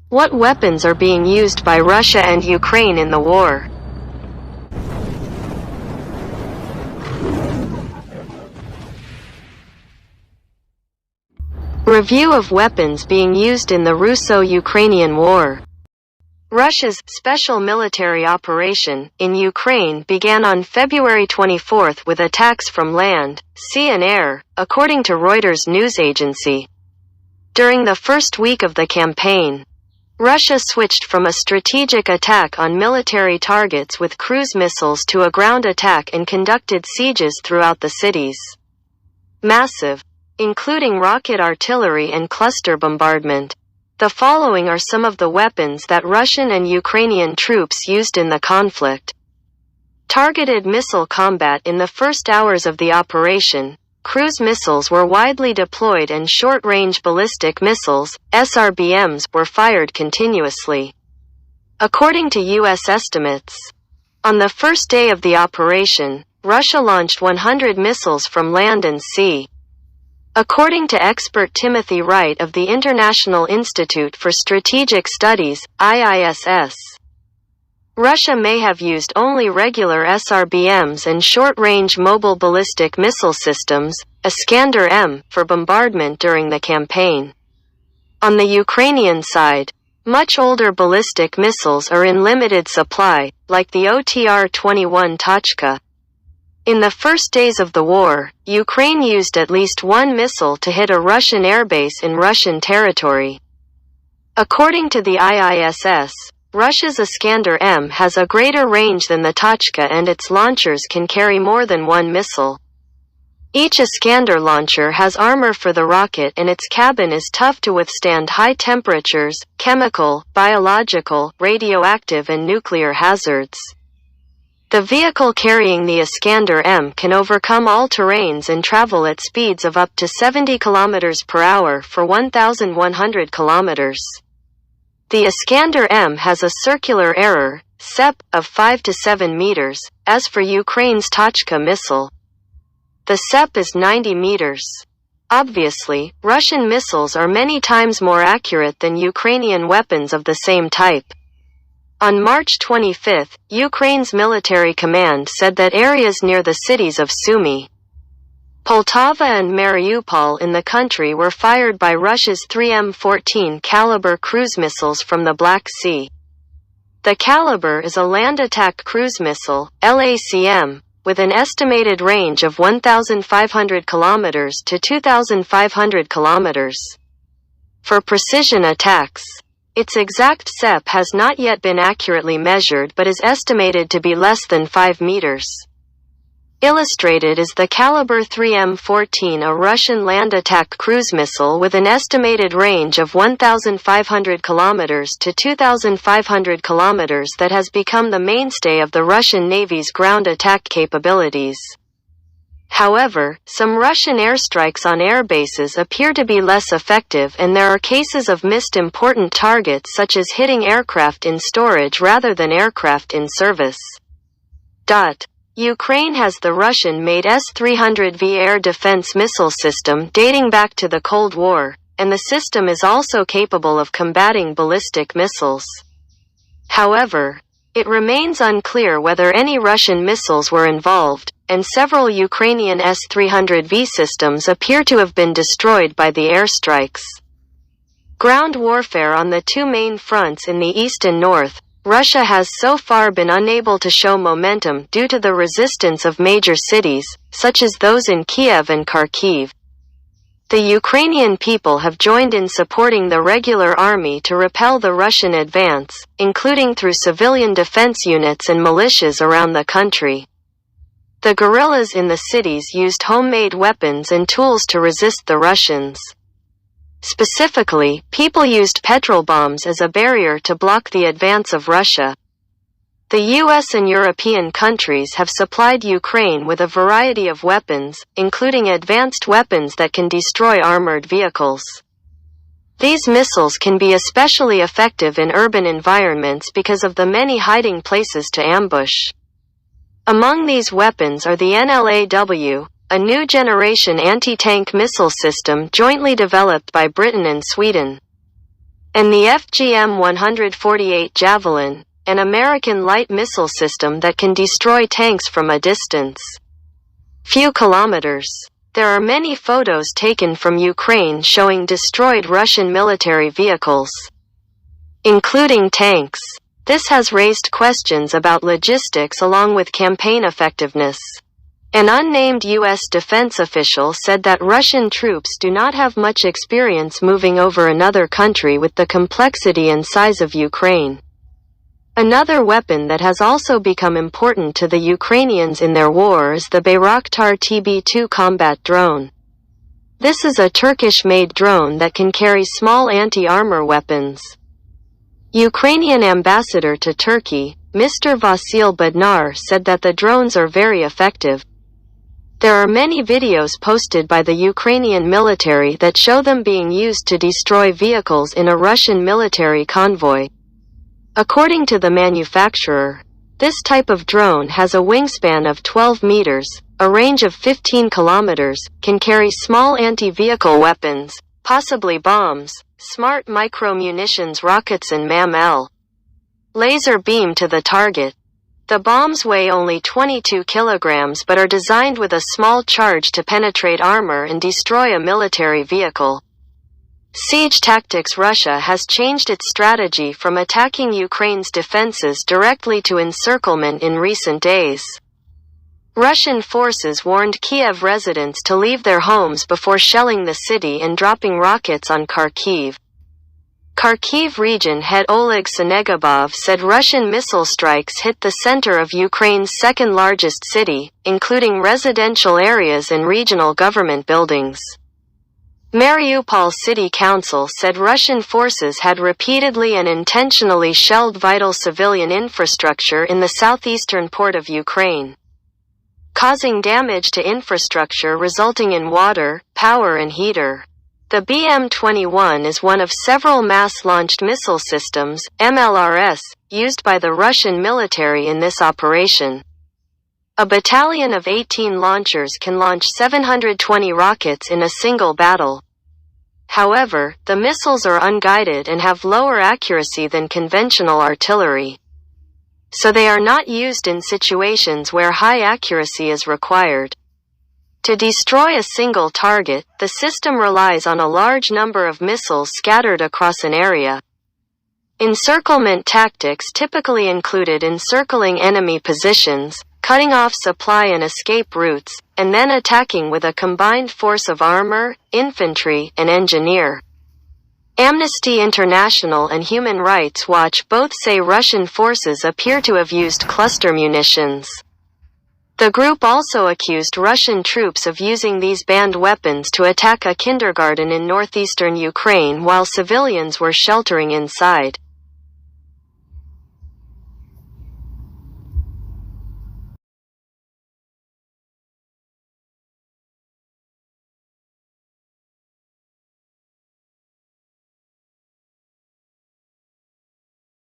What weapons are being used by Russia and Ukraine in the war? Review of weapons being used in the Russo-Ukrainian War. Russia's special military operation in Ukraine began on February 24 with attacks from land, sea and air, according to Reuters news agency. During the first week of the campaign, Russia switched from a strategic attack on military targets with cruise missiles to a ground attack and conducted sieges throughout the cities. Massive, including rocket artillery and cluster bombardment. The following are some of the weapons that Russian and Ukrainian troops used in the conflict. Targeted missile combat. In the first hours of the operation, cruise missiles were widely deployed and short-range ballistic missiles, SRBMs, were fired continuously. According to U.S. estimates, on the first day of the operation, Russia launched 100 missiles from land and sea. According to expert Timothy Wright of the International Institute for Strategic Studies, IISS, Russia may have used only regular SRBMs and short-range mobile ballistic missile systems, Iskander-M, for bombardment during the campaign. On the Ukrainian side, much older ballistic missiles are in limited supply, like the OTR-21 Tochka. In the first days of the war, Ukraine used at least one missile to hit a Russian airbase in Russian territory. According to the IISS, Russia's Iskander-M has a greater range than the Tochka and its launchers can carry more than one missile. Each Iskander launcher has armor for the rocket and its cabin is tough to withstand high temperatures, chemical, biological, radioactive and nuclear hazards. The vehicle carrying the Iskander-M can overcome all terrains and travel at speeds of up to 70 km per hour for 1,100 kilometers. The Iskander-M has a circular error, SEP, of 5 to 7 meters, as for Ukraine's Tochka missile. The SEP is 90 meters. Obviously, Russian missiles are many times more accurate than Ukrainian weapons of the same type. On March 25, Ukraine's military command said that areas near the cities of Sumy, Poltava and Mariupol in the country were fired by Russia's 3M-14 caliber cruise missiles from the Black Sea. The Caliber is a land attack cruise missile, LACM, with an estimated range of 1,500 kilometers to 2,500 kilometers. For precision attacks, its exact SEP has not yet been accurately measured but is estimated to be less than 5 meters. Illustrated is the Caliber 3M-14, a Russian land attack cruise missile with an estimated range of 1,500 kilometers to 2,500 kilometers that has become the mainstay of the Russian Navy's ground attack capabilities. However, some Russian airstrikes on air bases appear to be less effective and there are cases of missed important targets such as hitting aircraft in storage rather than aircraft in service. Ukraine has the Russian-made S-300V air defense missile system dating back to the Cold War, and the system is also capable of combating ballistic missiles. However, it remains unclear whether any Russian missiles were involved, and several Ukrainian S-300V systems appear to have been destroyed by the airstrikes. Ground warfare. On the two main fronts in the east and north, Russia has so far been unable to show momentum due to the resistance of major cities, such as those in Kiev and Kharkiv. The Ukrainian people have joined in supporting the regular army to repel the Russian advance, including through civilian defense units and militias around the country. The guerrillas in the cities used homemade weapons and tools to resist the Russians. Specifically, people used petrol bombs as a barrier to block the advance of Russia. The US and European countries have supplied Ukraine with a variety of weapons, including advanced weapons that can destroy armored vehicles. These missiles can be especially effective in urban environments because of the many hiding places to ambush. Among these weapons are the NLAW, a new generation anti-tank missile system jointly developed by Britain and Sweden. and the FGM-148 Javelin, an American light missile system that can destroy tanks from a distance. Few kilometers. There are many photos taken from Ukraine showing destroyed Russian military vehicles, including tanks. This has raised questions about logistics along with campaign effectiveness. An unnamed U.S. defense official said that Russian troops do not have much experience moving over another country with the complexity and size of Ukraine. Another weapon that has also become important to the Ukrainians in their war is the Bayraktar TB2 combat drone. This is a Turkish-made drone that can carry small anti-armor weapons. Ukrainian ambassador to Turkey, Mr. Vasil Bednar, said that the drones are very effective. There are many videos posted by the Ukrainian military that show them being used to destroy vehicles in a Russian military convoy. According to the manufacturer, this type of drone has a wingspan of 12 meters, a range of 15 kilometers, can carry small anti-vehicle weapons, possibly bombs, smart micro-munitions rockets and MAM-L laser beam to the target. The bombs weigh only 22 kilograms but are designed with a small charge to penetrate armor and destroy a military vehicle. Siege tactics. Russia has changed its strategy from attacking Ukraine's defenses directly to encirclement in recent days. Russian forces warned Kiev residents to leave their homes before shelling the city and dropping rockets on Kharkiv. Kharkiv region head Oleg Senegubov said Russian missile strikes hit the center of Ukraine's second-largest city, including residential areas and regional government buildings. Mariupol City Council said Russian forces had repeatedly and intentionally shelled vital civilian infrastructure in the southeastern port of Ukraine, causing damage to infrastructure resulting in water, power and heater. The BM-21 is one of several mass-launched missile systems, MLRS, used by the Russian military in this operation. A battalion of 18 launchers can launch 720 rockets in a single battle. However, the missiles are unguided and have lower accuracy than conventional artillery, so they are not used in situations where high accuracy is required. To destroy a single target, the system relies on a large number of missiles scattered across an area. Encirclement tactics typically included encircling enemy positions, cutting off supply and escape routes, and then attacking with a combined force of armor, infantry, and engineer. Amnesty International and Human Rights Watch both say Russian forces appear to have used cluster munitions. The group also accused Russian troops of using these banned weapons to attack a kindergarten in northeastern Ukraine while civilians were sheltering inside.